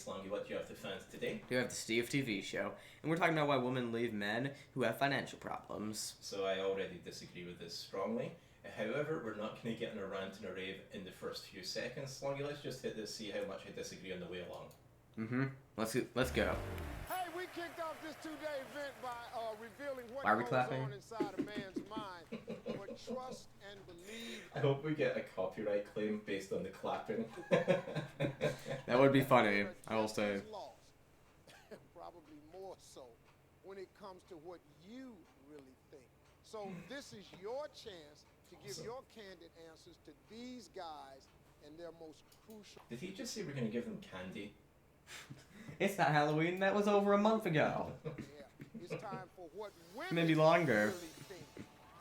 Slongi, what do you have to fans today? We have the Stew TV show, and we're talking about why women leave men who have financial problems. So I already disagree with this strongly. However, we're not going to get in a rant and a rave in the first few seconds. Slongi, let's just hit this, see how much I disagree on the way along. Let's go. Hey, we kicked off this two-day event by revealing what Why are we goes clapping? on inside a man's mind. What trust and believe. I hope we get a copyright claim based on the clapping. That would be funny, I will say. Lost. Probably more so when it comes to what you really think. So this is your chance to give your candid answers to these guys and their most crucial. Did he just say we're going to give them candy? It's not Halloween, that was over a month ago. Yeah, it's time for what women Maybe longer. really think.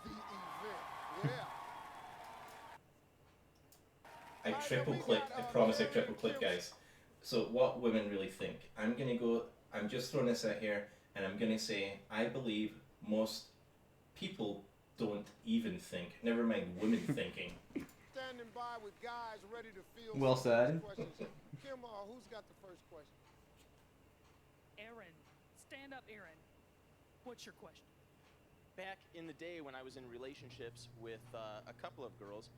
The event. Yeah. I triple click, I promise I triple click, guys. So what women really think. I'm just throwing this out here, and I'm going to say, I believe most people don't even think, never mind women thinking. Standing by with guys ready to field Well some said. questions. Kim, who's got the first question? Aaron, stand up, Aaron. What's your question? Back in the day when I was in relationships with a couple of girls,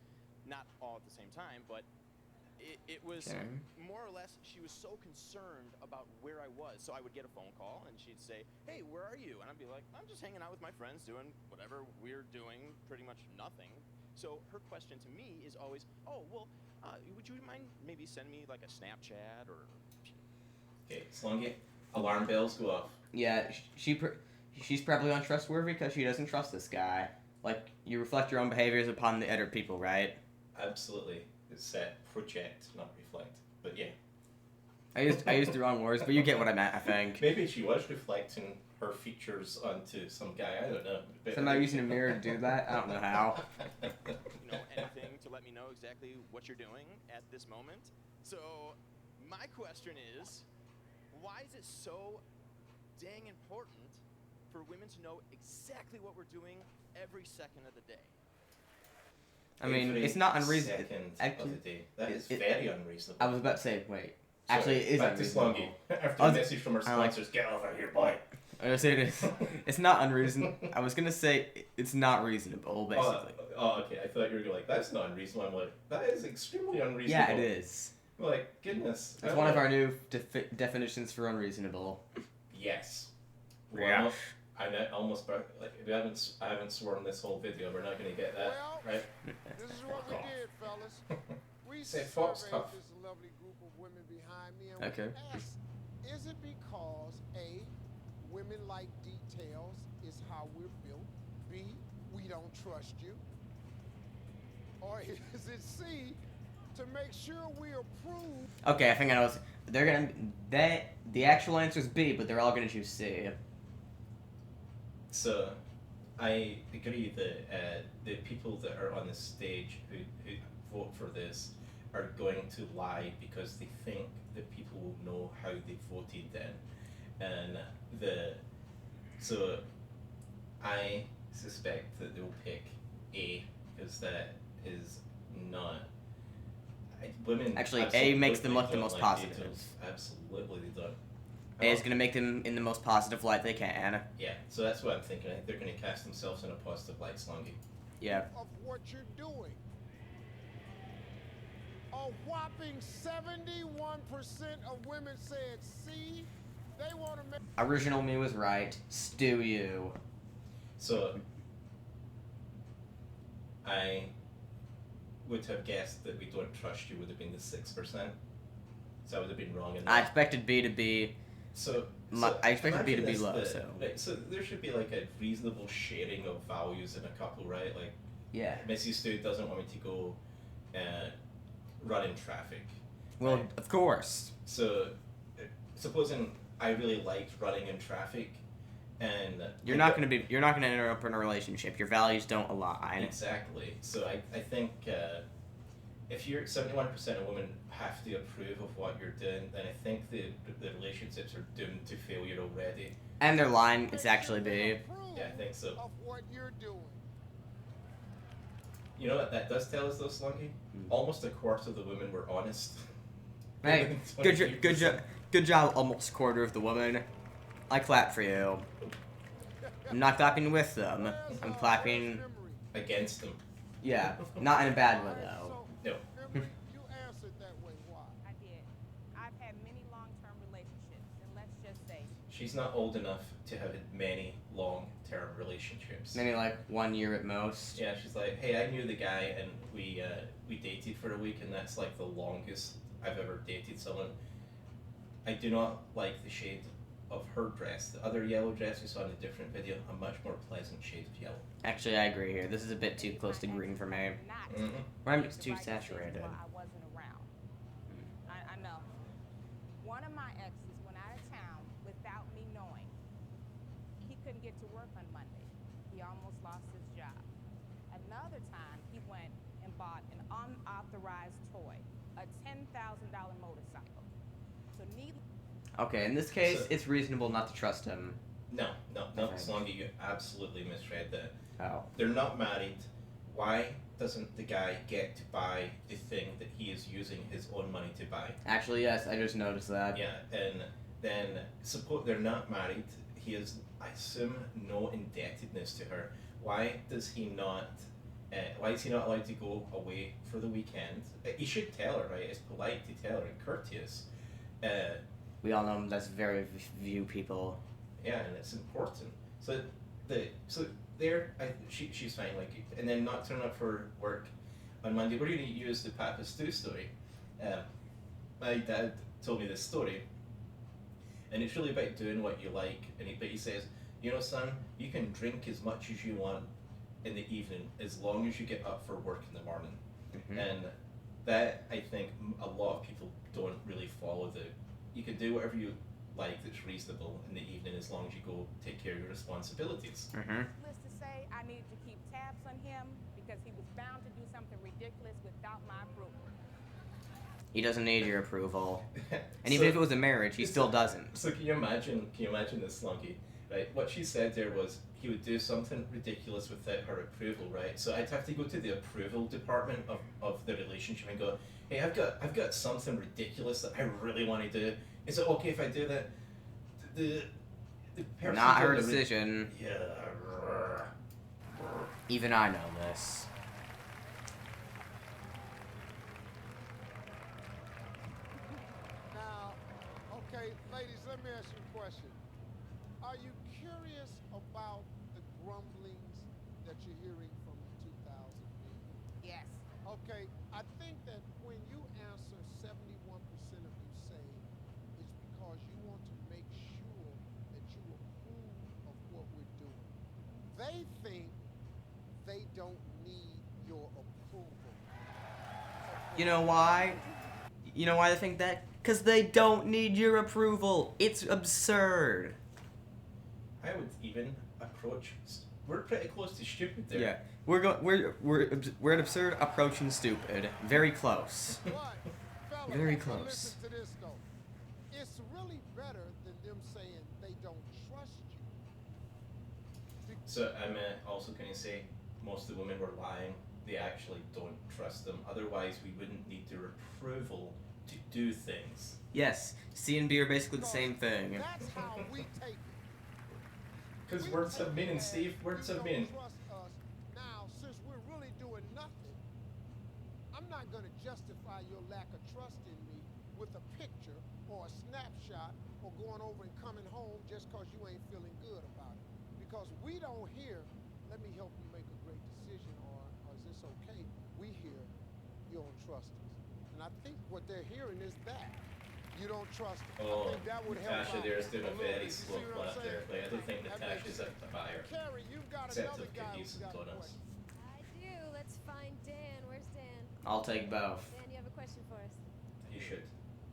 not all at the same time, but it was more or less, she was so concerned about where I was. So I would get a phone call and she'd say, hey, where are you? And I'd be like, I'm just hanging out with my friends doing whatever we're doing, pretty much nothing. So her question to me is always, oh, well, would you mind maybe sending me like a Snapchat or... Okay, Slongi, alarm bells go off. Yeah, she's probably untrustworthy because she doesn't trust this guy. Like, you reflect your own behaviors upon the other people, right? Absolutely. It's set, project, not reflect. But yeah. I used the wrong words, but you get what I meant, I think. Maybe she was reflecting her features onto some guy, I don't know. Somehow using a mirror to do that? I don't know how. Anything to let me know exactly what you're doing at this moment. So my question is, why is it so dang important for women to know exactly what we're doing every second of the day? I mean, Every it's not unreasonable. second of the day. That is very unreasonable. I was about to say, wait. Sorry, Actually, it is back to unreasonable. Slongi. After a message from our sponsors, get over here, boy. I was gonna say it is. It's not unreasonable. I was gonna say it's not reasonable, basically. Okay. I thought you were going like, that's not unreasonable. I'm like, that is extremely unreasonable. Yeah, it is. I'm like, goodness. It's one of our new definitions for unreasonable. Yes. Yeah. Well, I haven't sworn this whole video. We're not going to get that, Well, right? This is what we did, fellas. We Say surveyed Fox tough. this lovely group of women behind me and Okay. we asked, is it because A, women like details is how we're built, B, we don't trust you, or is it C, to make sure we approve? Okay, I think I know. The actual answer is B, but they're all gonna choose C. So, I agree that the people that are on the stage who vote for this are going to lie because they think that people will know how they voted then. And so I suspect that they'll pick A because that is not. Women Actually, A makes them look the don't most like positive. details. Absolutely, they don't. A is gonna make them in the most positive light they can. Yeah, so that's what I'm thinking. I think they're going to cast themselves in a positive light, Slongi. Yeah. Of what you're doing. A whopping 71% of women said C. They want to make. Original me was right. Stew you. So, I would have guessed that we don't trust you would have been the 6%. So I would have been wrong in that. I expected B to be. I expected B to be imagine low. this, So. Right, so there should be like a reasonable sharing of values in a couple, right? Like, Yeah. Mrs. Stu doesn't want me to go run in traffic. Well, right? of course. So, supposing I really liked running in traffic, and You're not gonna enter up in a relationship. Your values don't align. Exactly. So I think if you're 71% of women have to approve of what you're doing, then I think the relationships are doomed to failure already. And their line is actually B. Yeah, I think so. Of what you're doing. You know what that does tell us though, Slongi? Almost a quarter of the women were honest. Hey, good job. Good job, almost quarter of the woman. I clap for you. I'm not clapping with them. I'm clapping... Against them. Yeah, not in a bad way, though. No. You answered that way. Why? I did. I've had many long-term relationships, and let's just say She's not old enough to have had many long-term relationships. Maybe like 1 year at most. Yeah, she's like, hey, I knew the guy and we dated for a week, and that's like the longest I've ever dated someone. I do not like the shade of her dress. The other yellow dress we saw in a different video, a much more pleasant shade of yellow. Actually, I agree here. This is a bit too close to green for me. not Or I'm make just the too right decisions saturated. while I wasn't around. I know. One of my exes went out of town without me knowing. He couldn't get to work on Monday. He almost lost his job. Another time, he went and bought an unauthorized toy, a $10,000 motorcycle. So Okay, in this case, So- it's reasonable not to trust him. No, Okay. Slongi, you absolutely misread that. Oh. They're not married. Why doesn't the guy get to buy the thing that he is using his own money to buy? Actually, yes, I just noticed that. Yeah, and then suppose they're not married. He has, I assume, no indebtedness to her. Why does he not? Why is he not allowed to go away for the weekend? He should tell her, right? It's polite to tell her and courteous. We all know that's very few people. Yeah, and it's important. So she's fine, like, and then not turn up for work on Monday. We're going to use the Papa Stew story. My dad told me this story, and it's really about doing what you like. But he says, you know, son, you can drink as much as you want in the evening as long as you get up for work in the morning. And that, I think, a lot of people don't really follow the. You can do whatever you like that's reasonable in the evening as long as you go take care of your responsibilities. needless to say, I needed to keep tabs on him because he was bound to do something ridiculous without my approval. He doesn't need your approval. And So- even if it was a marriage, he still doesn't. So can you imagine this, Slongi? Right? What she said there was he would do something ridiculous without her approval, right? So I'd have to go to the approval department of the relationship and go, hey, I've got something ridiculous that I really want to do. Is it okay if I do that? The person Not her doing the decision. Yeah. Even I know this. Now, okay, ladies, let me ask you a question. Are you curious about the grumblings that you're hearing from the 2,000 men? Yes. Okay, I think that when you answer 71% of you say it's because you want to make sure that you approve of what we're doing. They think they don't need your approval. You know why? You know why they think that? Because they don't need your approval. It's absurd. I would even approach. We're pretty close to stupid there. Yeah, we're an absurd approaching stupid. Very close. But, fellas, Very now close. listen to this though. It's really better than them saying they don't trust you. So I'm also going to say most of the women were lying. They actually don't trust them. Otherwise, we wouldn't need their approval to do things. Yes, C and B are basically the same thing. That's how we take it. Because We words take have meaning, it as Steve. Words you have don't meaning. trust us. Now, since we're really doing nothing, I'm not going to justify your lack of trust in me with a picture or a snapshot or going over and coming home just because you ain't feeling good about it. Because we don't hear, let me help you make a great decision, or is this okay? We hear, you don't trust us. And I think what they're hearing is that. You don't trust us. I Oh, think that would help Natasha out there's doing a little very bit. You see slow what I'm clap there. saying? Like, I don't think That Natasha's makes a buyer. Carrie, you've got Except another if guy cookies who's and got a donuts. question. I do. Let's find Dan. Where's Dan? I'll take both. Dan, you have a question for us? You should.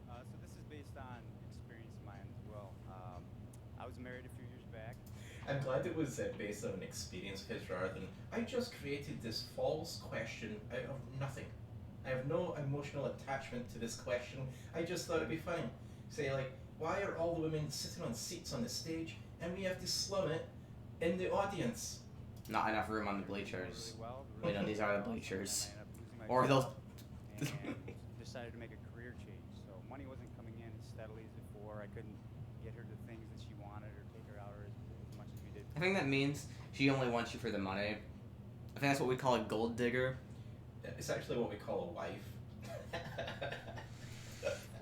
So this is based on experience of mine as well. I was married a few years back. I'm glad it was based on an experience of his rather than I just created this false question out of nothing. I have no emotional attachment to this question. I just thought it'd be funny. Say like, why are all the women sitting on seats on the stage and we have to slum it in the audience? Not enough room on the bleachers. Really well. Wait, no, really these are the well, bleachers. and I ended up losing my Or job those. and decided to make a career change. So money wasn't coming in as steadily as before. or I couldn't get her the things that she wanted or take her out or as much as we did. I think that means she only wants you for the money. I think that's what we call a gold digger. It's actually what we call a wife.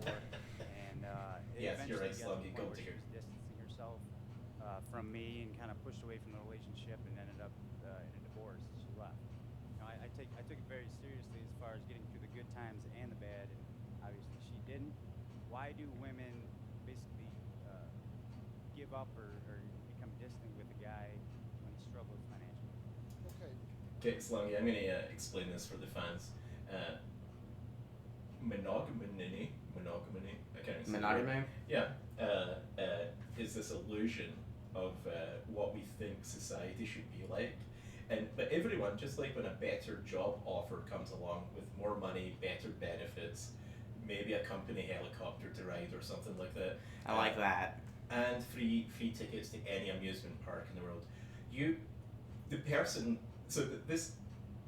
And Yes, you're right, eventually Slongi, got to the point gold where she digger. was distancing herself from me and kind of pushed away from the relationship and ended up in a divorce. She left. You know, I took it very seriously as far as getting through the good times and the bad, and obviously she didn't. Why do women basically give up or become distant with a guy when he struggles financially? Okay. Okay, Slongi, I'm going to explain this for the fans. Monogamy, I can't even say the word. Monogamy? Yeah, is this illusion of what we think society should be like. But everyone, just like when a better job offer comes along with more money, better benefits, maybe a company helicopter to ride or something like that. I like that. And free tickets to any amusement park in the world. This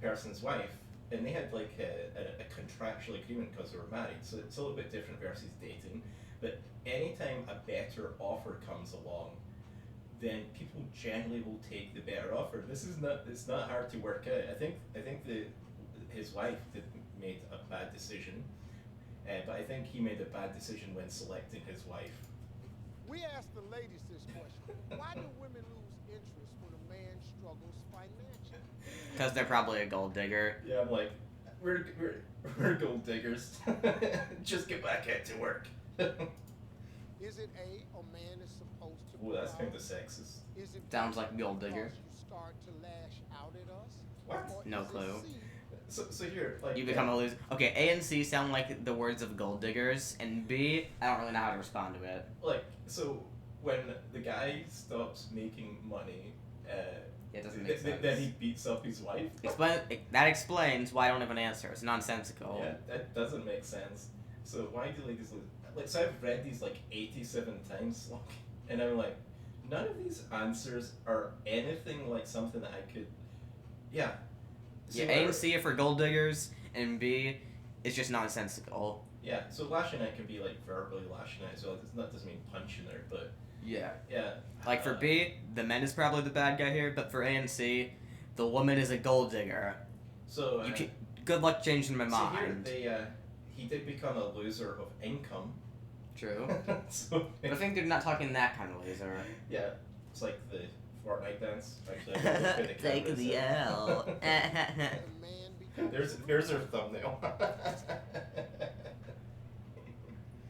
person's wife, and they had like a contractual agreement because they were married, so it's a little bit different versus dating. But anytime a better offer comes along, then people generally will take the better offer. It's not hard to work out. I think his wife made a bad decision, but I think he made a bad decision when selecting his wife. We asked the ladies this question. Why do women lose interest when a man struggles financially? Because they're probably a gold digger. Yeah, I'm like, we're gold diggers. Just get back out to work. Is it A man is supposed to Oh, that's kind provide? of sexist. Is it Sounds B, like gold digger. because you start to lash out at us? What? Or No is it clue. C, So here, like You become a loser. Okay, A and C sound like the words of gold diggers, and B, I don't really know how to respond to it. so when the guy stops making money, It doesn't make sense. then he beats up his wife. That explains why I don't have an answer. It's nonsensical. Yeah, that doesn't make sense. So why do ladies lose? Like, so I've read these like 87 times, and I'm like, none of these answers are anything like something that I could. Yeah. So Yeah, A and C are for gold diggers, and B is just nonsensical. Yeah, so lashing out can be like verbally lashing out as well. That doesn't mean punching her, but Yeah. yeah. Like for B, the man is probably the bad guy here, but for A and C, the woman is a gold digger. So Good luck changing my so mind. here he did become a loser of income. True. So But I think they're not talking that kind of loser. yeah, it's like the Fortnite dance. Actually, I'm gonna look at the Take camera, the so- L. the man becomes There's her thumbnail.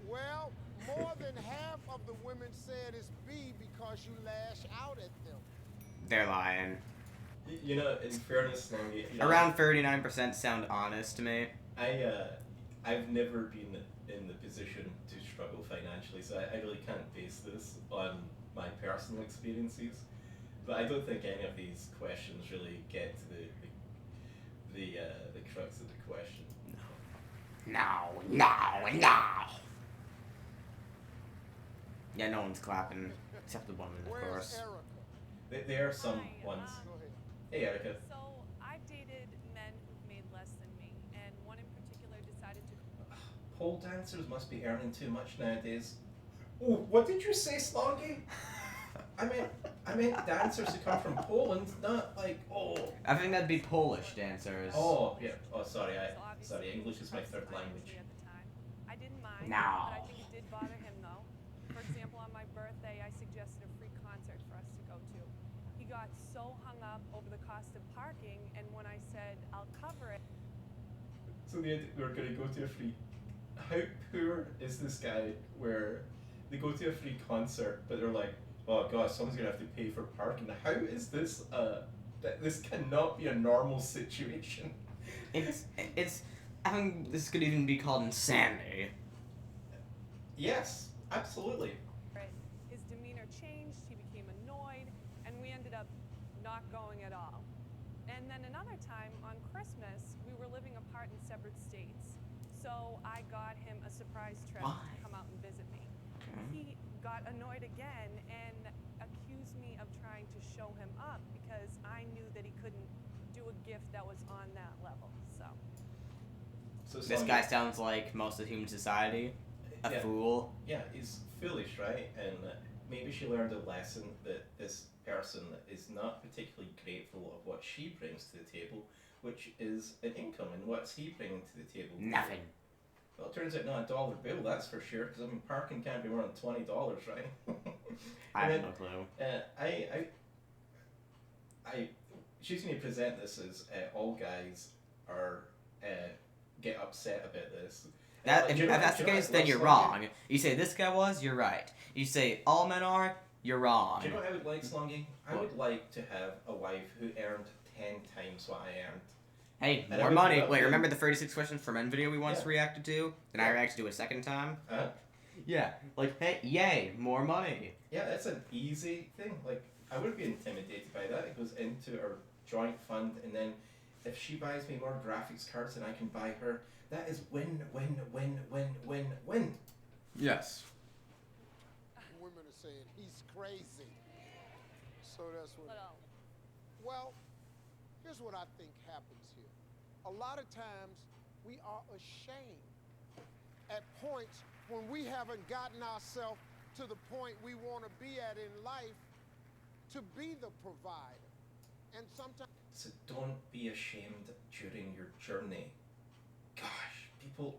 Well, more than half of the women said it's B because you lash out at them. They're lying. You know, in fairness, Slongi, you know, Around 39% sound honest to me. I've never been in the position to struggle financially, so I really can't base this on my personal experiences. But I don't think any of these questions really get to the crux of the question. No. Yeah, no one's clapping. Except the woman, of Where's course. Erica? There are some Hi, ones. Go ahead. Hey, Erica. So I've dated men who've made less than me, and one in particular decided to. Pole dancers must be earning too much nowadays. Oh, what did you say, Slongi? I meant dancers who come from Poland, not like I think that'd be Polish dancers. Oh yeah. Oh sorry, So obviously English is my trust third financially language. At the time. I didn't mind, No. but I think it did bother him though. For example, on my birthday, I suggested a free concert for us to go to. He got so hung up over the cost of parking, and when I said I'll cover it, So we're gonna go to a free. How poor is this guy? Where they go to a free concert, but they're like, oh gosh, someone's gonna have to pay for parking. How is this? This cannot be a normal situation. It's. I think this could even be called insanity. Yes, absolutely. his demeanor changed, he became annoyed, and we ended up not going at all. And then another time on Christmas, we were living apart in separate states. So I got him a surprise trip Why? to come out and visit me. He got annoyed again and accused me of trying to show him up because I knew that he couldn't do a gift that was on that level. So This guy sounds like most of human society. A Yeah. fool. Yeah, he's foolish, right? And maybe she learned a lesson that this person is not particularly grateful of what she brings to the table, which is an income. And what's he bringing to the table? Nothing. Well, it turns out not a dollar bill, that's for sure, because I mean, parking can't be more than $20, right? I have no clue. She's going to present this as all guys are get upset about this. If that's the case, then you're wrong. You say this guy was, you're right. You say all men are, you're wrong. Do you know what I would like, Slongi? I would like to have a wife who earned 10 times what I earned. Hey, more money. Wait, remember the 36 questions for men video we once reacted to? Then I reacted to a second time? Yeah. Like, hey, yay, more money. Yeah, that's an easy thing. Like, I wouldn't be intimidated by that. It goes into our joint fund, and then if she buys me more graphics cards than I can buy her, that is win, win, win, win, win, win. Yes. Women are saying he's crazy. So that's what. Well, here's what I think happens here. A lot of times we are ashamed at points when we haven't gotten ourselves to the point we want to be at in life to be the provider. And sometimes. So don't be ashamed during your journey. Gosh, people.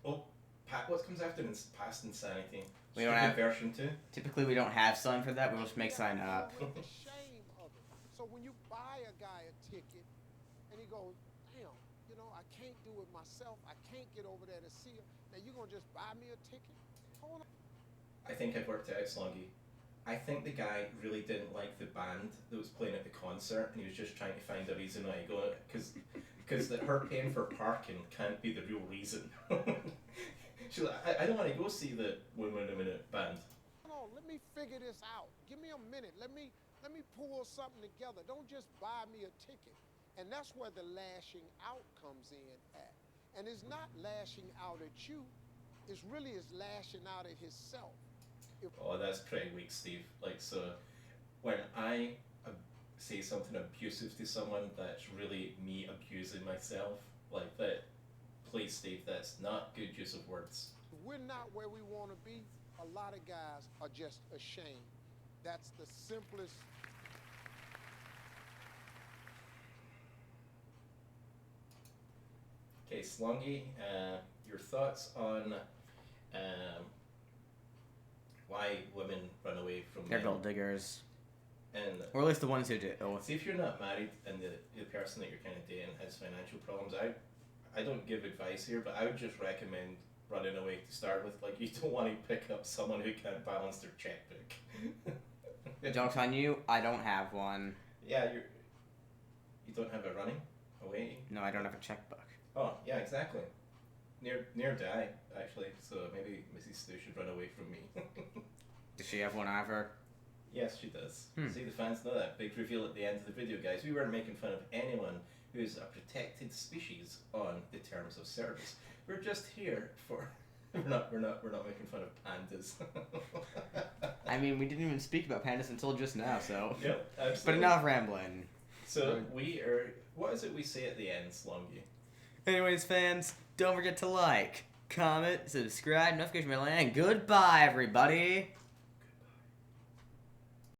What comes after past insanity? We don't have version 2. Typically, we don't have sign for that. We must make sign up. The shame of it. So when you buy a guy a ticket, and he goes, "Damn, you know, I can't do it myself. I can't get over there to see her. Now you gonna just buy me a ticket? Hold on." I think I've worked it out, Slongi. I think the guy really didn't like the band that was playing at the concert, and he was just trying to find a reason why he go, because her paying for parking can't be the real reason. She's like, I don't want to go see the Women in a Minute band. No, let me figure this out. Give me a minute. Let me pull something together. Don't just buy me a ticket. And that's where the lashing out comes in at. And it's not lashing out at you. It's really is lashing out at himself. Oh, that's pretty weak, Steve. Like, so when I say something abusive to someone, that's really me abusing myself. Like that. Please, Steve, that's not good use of words. We're not where we want to be. A lot of guys are just ashamed. That's the simplest. Okay, Slongi, your thoughts on why women run away from They're men? gold diggers. And or at least the ones who do. Oh. See, if you're not married and the person that you're kind of dating has financial problems, I don't give advice here, but I would just recommend running away to start with. Like, you don't want to pick up someone who can't balance their checkbook. Joke's on you, I don't have one. Yeah, you don't have a running away? No, I don't have a checkbook. Oh, yeah, exactly. Near die, actually, so maybe Mrs. Stew should run away from me. Does she have one either? Yes, she does. See, the fans know that. Big reveal at the end of the video, guys. We weren't making fun of anyone who is a protected species on the terms of service. We're just here for... We're not making fun of pandas. I mean, we didn't even speak about pandas until just now, so... Yep, absolutely. But enough rambling. So, we are... What is it we say at the end, Slongi? Anyways, fans, don't forget to like, comment, subscribe, notification bell, and goodbye, everybody!